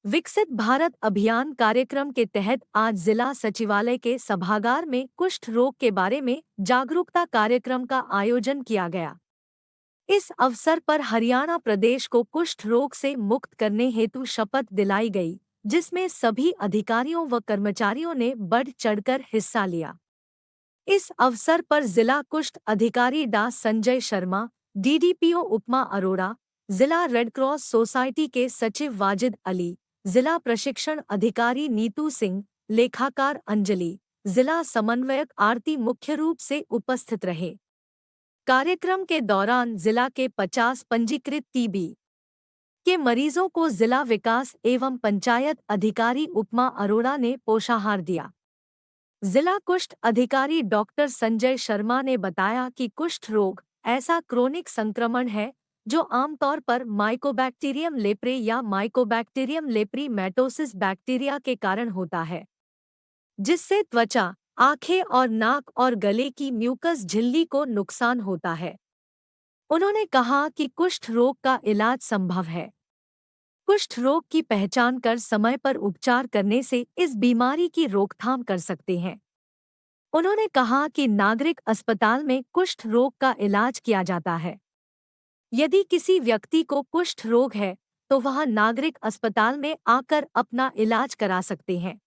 विकसित भारत अभियान कार्यक्रम के तहत आज जिला सचिवालय के सभागार में कुष्ठ रोग के बारे में जागरूकता कार्यक्रम का आयोजन किया गया। इस अवसर पर हरियाणा प्रदेश को कुष्ठ रोग से मुक्त करने हेतु शपथ दिलाई गई, जिसमें सभी अधिकारियों व कर्मचारियों ने बढ़ चढ़कर हिस्सा लिया। इस अवसर पर जिला कुष्ठ अधिकारी डा संजय शर्मा, डीडीपीओ उपमा अरोड़ा, जिला रेड क्रॉस सोसाइटी के सचिव वाजिद अली, जिला प्रशिक्षण अधिकारी नीतू सिंह, लेखाकार अंजलि, जिला समन्वयक आरती मुख्य रूप से उपस्थित रहे। कार्यक्रम के दौरान जिला के 50 पंजीकृत टीबी के मरीजों को जिला विकास एवं पंचायत अधिकारी उपमा अरोड़ा ने पोषाहार दिया। जिला कुष्ठ अधिकारी डॉक्टर संजय शर्मा ने बताया कि कुष्ठ रोग ऐसा क्रोनिक संक्रमण है जो आमतौर पर माइकोबैक्टीरियम लेप्रे या माइकोबैक्टीरियम लेप्रीमैटोसिस बैक्टीरिया के कारण होता है, जिससे त्वचा, आंखें और नाक और गले की म्यूकस झिल्ली को नुकसान होता है। उन्होंने कहा कि कुष्ठ रोग का इलाज संभव है। कुष्ठ रोग की पहचान कर समय पर उपचार करने से इस बीमारी की रोकथाम कर सकते हैं। उन्होंने कहा कि नागरिक अस्पताल में कुष्ठ रोग का इलाज किया जाता है। यदि किसी व्यक्ति को कुष्ठ रोग है तो वह नागरिक अस्पताल में आकर अपना इलाज करा सकते हैं।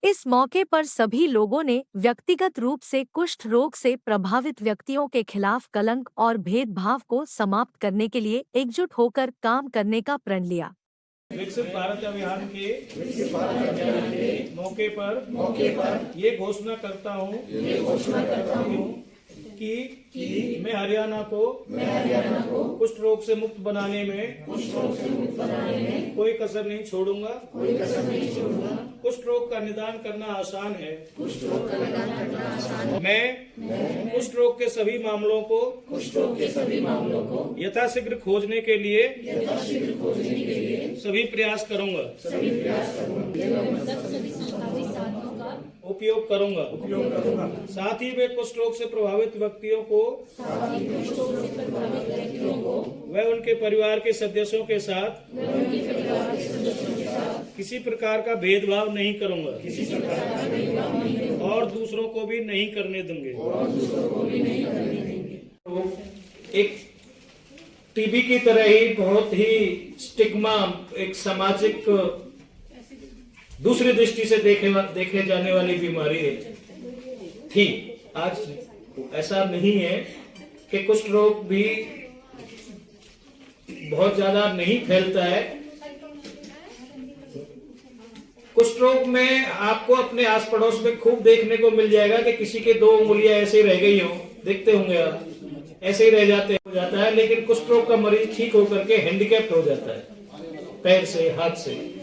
इस मौके पर सभी लोगों ने व्यक्तिगत रूप से कुष्ठ रोग से प्रभावित व्यक्तियों के खिलाफ कलंक और भेदभाव को समाप्त करने के लिए एकजुट होकर काम करने का प्रण लिया। विकसित भारत अभियान के मौके पर ये घोषणा करता हूँ कि मैं हरियाणा को कुष्ठ रोग से मुक्त बनाने में कोई कसर नहीं छोड़ूंगा। कुष्ठ रोग का निदान करना आसान है। मैं कुष्ठ रोग के सभी मामलों को यथाशीघ्र खोजने के लिए सभी प्रयास करूंगा। उपयोग करूंगा। साथ ही मैं कुष्ठ रोग से प्रभावित व्यक्तियों को व उनके परिवार के सदस्यों के साथ किसी प्रकार का भेदभाव नहीं करूंगा और दूसरों को भी नहीं करने दूंगे। एक टीबी की तरह ही बहुत ही स्टिग्मा, एक सामाजिक दूसरी दृष्टि से देखे जाने वाली बीमारी थी। आज ऐसा नहीं है कि कुष्ठ रोग भी बहुत ज्यादा नहीं फैलता है। कुष्ठ रोग में आपको अपने आस पड़ोस में खूब देखने को मिल जाएगा कि किसी के 2 उंगलियां ऐसे रह गई हो, देखते होंगे आप, ऐसे ही रह हो जाता है। लेकिन कुष्ठ रोग का मरीज ठीक होकर के हैंडीकैप्ड हो जाता है, पैर से, हाथ से।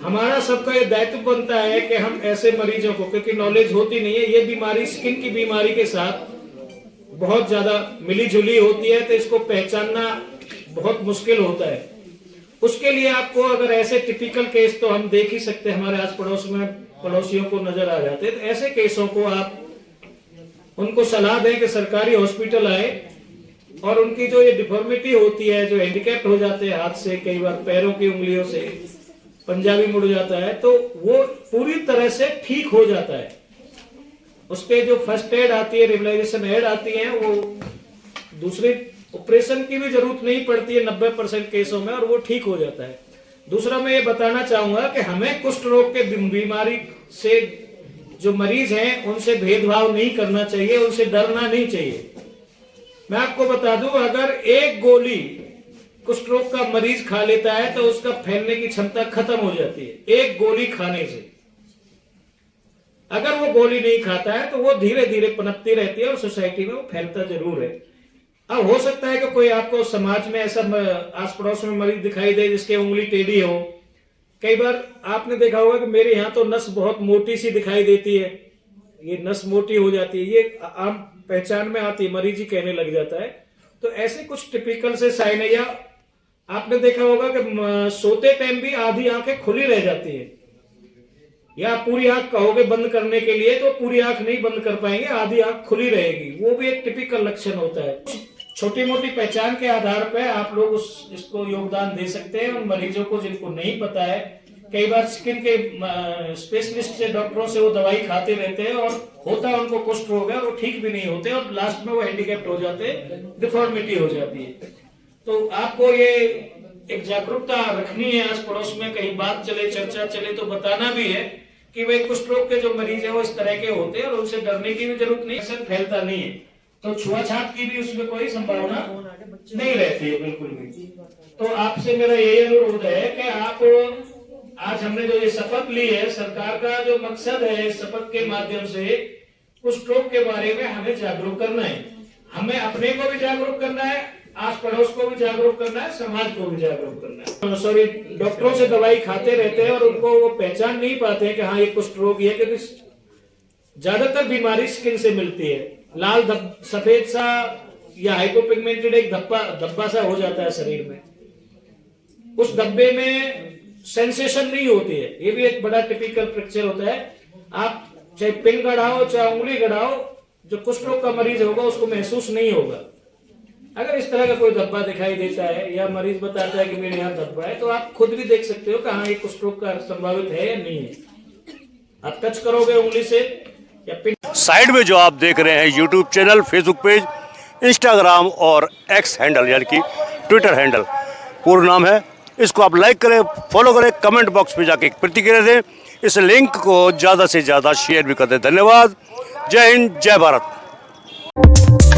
हमारा सबका ये दायित्व बनता है कि हम ऐसे मरीजों को, क्योंकि नॉलेज होती नहीं है, ये बीमारी स्किन की बीमारी के साथ बहुत ज्यादा मिली जुली होती है, तो इसको पहचानना बहुत मुश्किल होता है। उसके लिए आपको अगर ऐसे टिपिकल केस तो हम देख ही सकते हैं, हमारे आस पड़ोस में पड़ोसियों को नजर आ जाते हैं, तो ऐसे केसों को आप उनको सलाह दें कि सरकारी हॉस्पिटल आए और उनकी जो ये डिफॉर्मिटी होती है, जो हैंडीकैप्ड हो जाते हैं हाथ से, कई बार पैरों की उंगलियों से, पंजाबी मुड़ जाता है, तो वो पूरी तरह से ठीक हो जाता है। उसके जो फर्स्ट एड आती है, रिवलाइजेशन एड आती है, वो दूसरे ऑपरेशन की भी जरूरत नहीं पड़ती है 90% केसों में, और वो ठीक हो जाता है। दूसरा मैं ये बताना चाहूंगा कि हमें कुष्ठ रोग के बीमारी से जो मरीज हैं उनसे भेदभाव नहीं करना चाहिए, उनसे डरना नहीं चाहिए। मैं आपको बता दूं, अगर एक गोली कुष्ठ रोग का मरीज खा लेता है तो उसका फैलने की क्षमता खत्म हो जाती है एक गोली खाने से। अगर वो गोली नहीं खाता है तो वो धीरे धीरे पनपती रहती है और सोसाइटी में वो फैलता जरूर है। अब हो सकता है कि कोई आपको समाज में ऐसा आस पड़ोस में मरीज दिखाई दे जिसकी उंगली टेढ़ी हो। कई बार आपने देखा होगा कि मेरे यहाँ तो नस बहुत मोटी सी दिखाई देती है, ये नस मोटी हो जाती है, ये आम पहचान में आती है, मरीज ही कहने लग जाता है। तो ऐसे कुछ टिपिकल से साइन है। या आपने देखा होगा कि सोते टाइम भी आधी आंखें खुली रह जाती है, या पूरी आंख कहोगे बंद करने के लिए तो पूरी आंख नहीं बंद कर पाएंगे, आधी आंख खुली रहेगी, वो भी एक टिपिकल लक्षण होता है। छोटी मोटी पहचान के आधार पर आप लोग इसको योगदान दे सकते हैं। उन मरीजों को जिनको नहीं पता है, कई बार स्किन के स्पेशलिस्ट से, डॉक्टरों से वो दवाई खाते रहते हैं और होता उनको कुष्ठ रोग है और वो ठीक भी नहीं होते और लास्ट में वो हैंडीकैप्ड हो जाते हैं, डिफॉर्मिटी हो जाती है। तो आपको ये एक जागरूकता रखनी है, आस पड़ोस में कहीं बात चले, चर्चा चले तो बताना भी है कि भाई कुष्ठ रोग के जो मरीज है वो इस तरह के होते हैं और उनसे डरने की भी जरूरत नहीं, असर फैलता नहीं है, तो छुआछात की भी उसमें कोई संभावना नहीं रहती है बिल्कुल भी। तो आपसे मेरा यही अनुरोध है कि आप, आज हमने जो ये शपथ ली है, सरकार का जो मकसद है इस शपथ के माध्यम से कुष्ठ रोग के बारे में हमें जागरूक करना है। हमें अपने को भी जागरूक करना है, आस पड़ोस को भी जागरूक करना है, समाज को भी जागरूक करना है। सॉरी, डॉक्टरों से दवाई खाते रहते हैं और उनको वो पहचान नहीं पाते हैं कि हाँ ये कुष्ठ रोग है, क्योंकि ज्यादातर बीमारी स्किन से मिलती है। लाल सफेद सा या हाइपोपिगमेंटेड एक धब्बा सा हो जाता है शरीर में, उस धब्बे में सेंसेशन नहीं होती है, ये भी एक बड़ा टिपिकल पिक्चर होता है। आप चाहे पिन गढ़ाओ चाहे उंगली गढ़ाओ, जो कुष्ठ रोग का मरीज होगा उसको महसूस नहीं होगा। अगर इस तरह का कोई धब्बा दिखाई देता है या मरीज बताता है कि मेरे यहाँ धब्बा है, तो आप खुद भी देख सकते हो कि हाँ ये कुष्ठ रोग का संभावित है या नहीं है। आप टच करोगे उंगली से या पिन। साइड में जो आप देख रहे हैं YouTube channel, Facebook page, Instagram और एक्स हैंडल यानी कि ट्विटर हैंडल, पूर्ण नाम है, इसको आप लाइक करें, फॉलो करें, कमेंट बॉक्स में जाके प्रतिक्रिया दें, इस लिंक को ज़्यादा से ज़्यादा शेयर भी कर दें। धन्यवाद। जय हिंद, जय भारत।